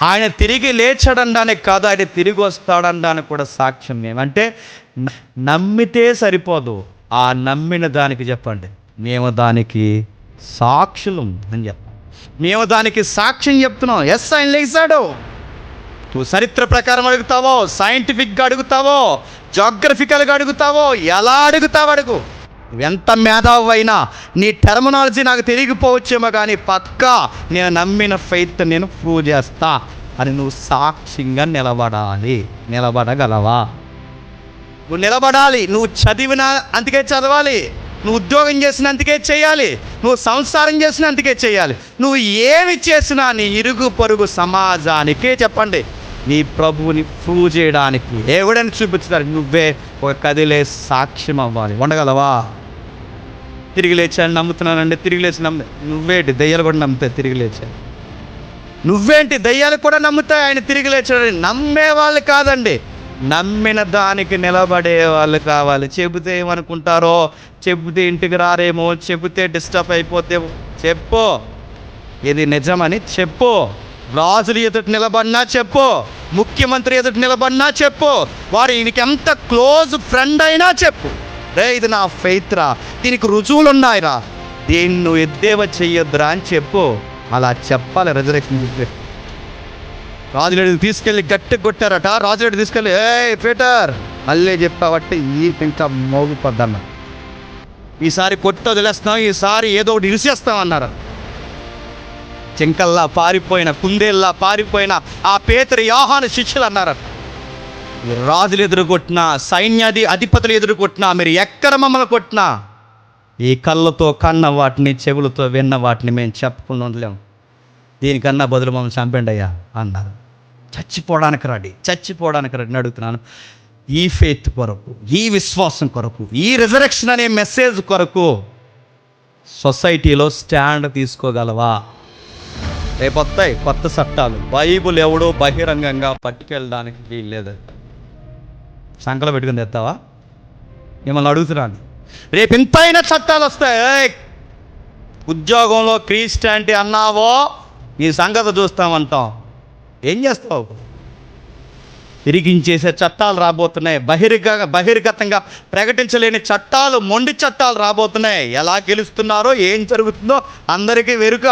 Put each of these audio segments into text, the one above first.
ఆయన తిరిగి లేచాడనడానికి కాదు, ఆయన తిరిగి వస్తాడనడానికి కూడా సాక్ష్యం ఏమంటే నమ్మితే సరిపోదు, ఆ నమ్మిన దానికి చెప్పండి మేము దానికి సాక్షులం అని చెప్పాలి. మేము దానికి సాక్ష్యం చెప్తున్నాం. ఎస్, ఆయన లేచాడు. నువ్వు చరిత్ర ప్రకారం అడుగుతావో, సైంటిఫిక్గా అడుగుతావో, జాగ్రఫికల్గా అడుగుతావో, ఎలా అడుగుతావో అడుగు. ఎంత మేధావు అయినా నీ టెర్మినాలజీ నాకు తెలియకపోవచ్చేమో కానీ పక్కా నేను నమ్మిన ఫెయిత్ నేను ప్రూవ్ చేస్తా అని నువ్వు సాక్ష్యంగా నిలబడాలి. నిలబడగలవా? నువ్వు నిలబడాలి. నువ్వు చదివిన అందుకే చదవాలి, నువ్వు ఉద్యోగం చేసిన అందుకే చేయాలి, నువ్వు సంసారం చేసిన అందుకే చేయాలి. నువ్వు ఏమి చేసినా నీ ఇరుగు పొరుగు సమాజానికే చెప్పండి నీ ప్రభువుని ప్రూవ్ చేయడానికి ఎవడని చూపించుతారు. నువ్వే ఒక కదిలే సాక్ష్యం అవ్వాలి. ఉండగలవా? తిరిగి లేచాను నమ్ముతున్నానండి, తిరిగి లేచి నువ్వేంటి దయ్యాలు కూడా నమ్ముతాయి తిరిగి లేచాను. నువ్వేంటి దయ్యాలు కూడా నమ్ముతాయి ఆయన తిరిగి లేచాడని. నమ్మే వాళ్ళు కాదండి, నమ్మిన దానికి నిలబడే వాళ్ళు కావాలి. చెబితే ఏమనుకుంటారో, చెబితే ఇంటికి రారేమో, చెబితే డిస్టర్బ్ అయిపోతేమో, చెప్పు ఇది నిజమని చెప్పు. రాజులు ఎదుటి నిలబడినా చెప్పు, ముఖ్యమంత్రి ఎదుటి నిలబడినా చెప్పు, వారు ఈయనకి ఎంత క్లోజ్ ఫ్రెండ్ అయినా చెప్పు, రే ఇది నా ఫెయిత్ రా, దీనికి రుజువులు ఉన్నాయిరా, దీన్ని నువ్వు ఎద్దేవా చెయ్యొద్దురా అని చెప్పు. అలా చెప్పాలి. రిజరెక్షన్ రాజులేడు తీసుకెళ్ళి గట్టి కొట్టారట. రాజులేడు తీసుకెళ్ళి పీటర్ మళ్ళీ చెప్పాబట్టి ఈ ఇంకా మోగిపోద్దన్న, ఈసారి కొట్టు వదిలేస్తాం, ఈసారి ఏదో ఒకటి ఇరిసేస్తాం అన్నారు. జింకల్లా పారిపోయిన, కుందేల్లా పారిపోయిన ఆ పేతురు యోహాను శిష్యులు అన్నారు, రాజులు ఎదురు కొట్టినా, సైన్యాది అధిపతులు ఎదురు కొట్టినా, మీరు ఎక్కడ మమ్మల్ని కొట్టినా ఈ కళ్ళతో కన్న వాటిని, చెవులతో విన్న వాటిని మేము చెప్పుకుని ఉండలేము, దీనికన్నా బదులు మమ్మల్ని చంపండి అయ్యా అన్నారు. చచ్చిపోవడానికి రెడీ అడుగుతున్నాను. ఈ ఫెయిత్ కొరకు, ఈ విశ్వాసం కొరకు, ఈ రిజరెక్షన్ అనే మెసేజ్ కొరకు సొసైటీలో స్టాండ్ తీసుకోగలవా? రేపు వస్తాయి కొత్త చట్టాలు. బైబుల్ ఎవడో బహిరంగంగా పట్టుకెళ్ళడానికి వీల్లేదు. సంకలో పెట్టుకుని తెస్తావా? మిమ్మల్ని అడుగుతున్నాను. రేపు ఇంతైనా చట్టాలు వస్తాయి. ఉద్యోగంలో క్రిస్టియానిటీ అన్నావో ఈ సంగతి చూస్తామంటాం. ఏం చేస్తావు? తిరిగించేసే చట్టాలు రాబోతున్నాయి. బహిర్గతంగా ప్రకటించలేని చట్టాలు, మొండి చట్టాలు రాబోతున్నాయి. ఎలా గెలుస్తున్నారో, ఏం జరుగుతుందో అందరికీ వెరుక.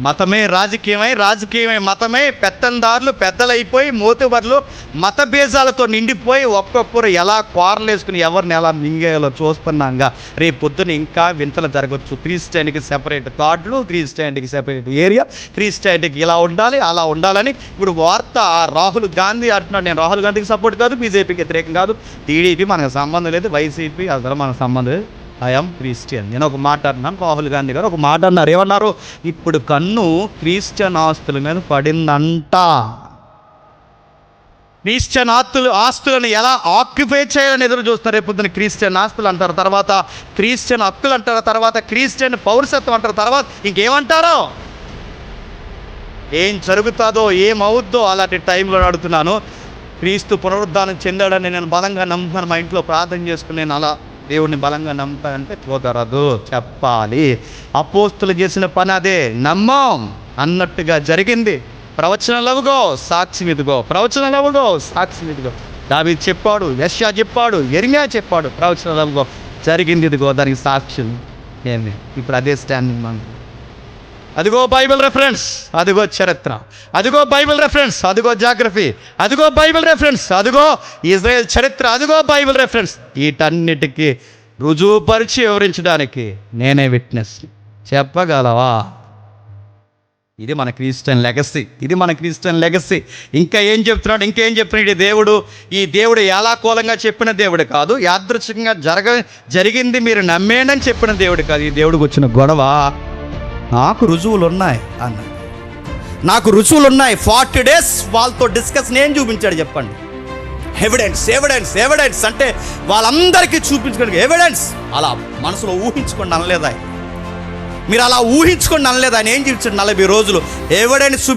మతమే రాజకీయమై మతమే పెత్తందారులు పెద్దలైపోయి, మోతుబర్లు మత బీజాలతో నిండిపోయి ఒక్కొక్కరు ఎలా కోరలు వేసుకుని ఎవరిని ఎలా మింగేయాలో చూస్తున్నాంగా. రేపు పొద్దున ఇంకా వింతలు జరగవచ్చు. క్రిస్టియానిటీకి సెపరేట్ కార్డులు, క్రిస్టియానిటీకి సెపరేట్ ఏరియా, క్రిస్టియానిటీకి ఇలా ఉండాలి అలా ఉండాలని ఇప్పుడు వార్త. రాహుల్ గాంధీ అంటున్నాడు, నేను రాహుల్ గాంధీకి సపోర్ట్ కాదు, బీజేపీకి వ్యతిరేకం కాదు, టీడీపీ మనకు సంబంధం లేదు, వైసీపీ అసలు మనకు సంబంధం లేదు, ఐఎమ్ క్రిస్టియన్. నేను ఒక మాట అన్నాను, రాహుల్ గాంధీ గారు ఒక మాట అన్నారు. ఏమన్నారు? ఇప్పుడు కన్ను క్రిస్టియన్ ఆస్తుల మీద పడిందంట. క్రిస్టియన్ ఆస్తులను ఎలా ఆక్యుపై చేయాలని ఎదురు చూస్తున్నారు. రేపు పొద్దున క్రిస్టియన్ ఆస్తులు అంటారు, తర్వాత క్రిస్టియన్ హక్కులు అంటారు, తర్వాత క్రిస్టియన్ పౌరసత్వం అంటారు, తర్వాత ఇంకేమంటారో, ఏం జరుగుతుందో ఏమవుద్దో అలాంటి టైంలో అడుగుతున్నాను. క్రీస్తు పునరుద్ధానం చెందాడని నేను బలంగా నమ్ముతాను. మా ఇంట్లో ప్రార్థన చేసుకుని నేను అలా దేవుడిని బలంగా నమ్ముతానంటే కుదరదు, చెప్పాలి. అపోస్తులు చేసిన పని అదే, నమ్మం అన్నట్టుగా జరిగింది. ప్రవచనలవుగో సాక్ష్యం ఇదిగో, ప్రవచనలవుగో సాక్ష్యం ఇదిగో. దావీదు చెప్పాడు, యెషయా చెప్పాడు, యెరెమీయా చెప్పాడు, ప్రవచనలవుగో జరిగింది ఇదిగో, దానికి సాక్ష్యం ఏంది? ఇప్పుడు అదే స్టాండింగ్ మనం. అదిగో బైబిల్ రెఫరెన్స్, అదిగో చరిత్ర, అదిగో బైబిల్ రెఫరెన్స్, అదిగో జాగ్రఫీ, అదిగో బైబిల్ రెఫరెన్స్, అదిగో ఇజ్రాయెల్ చరిత్ర, అదిగో బైబిల్ రెఫరెన్స్. వీటన్నిటికీ రుజువుపరిచి వివరించడానికి నేనే విట్నెస్. చెప్పగలవా? ఇది మన క్రిస్టియన్ లెగసీ. ఇంకా ఏం చెప్తున్నాడు? ఈ దేవుడు ఎలాకూలంగా చెప్పిన దేవుడు కాదు, యాదృచ్ఛికంగా జరిగింది మీరు నమ్మేనని చెప్పిన దేవుడు కాదు. ఈ దేవుడికి వచ్చిన గొడవ, నాకు రుజువులు ఉన్నాయి అన్న, నాకు రుజువులు ఉన్నాయి. 40 days వాళ్ళతో డిస్కషన్ ఏం చూపించాడు చెప్పండి? ఎవిడెన్స్ అంటే వాళ్ళందరికీ చూపించుకోండి ఎవిడెన్స్. అలా మనసులో ఊహించుకోండి అనలేదా? మీరు అలా ఊహించుకోండి అనలేదు. ఆయన ఏం చూపించాడు? 40 రోజులు ఎవిడెన్స్ చూపించాడు.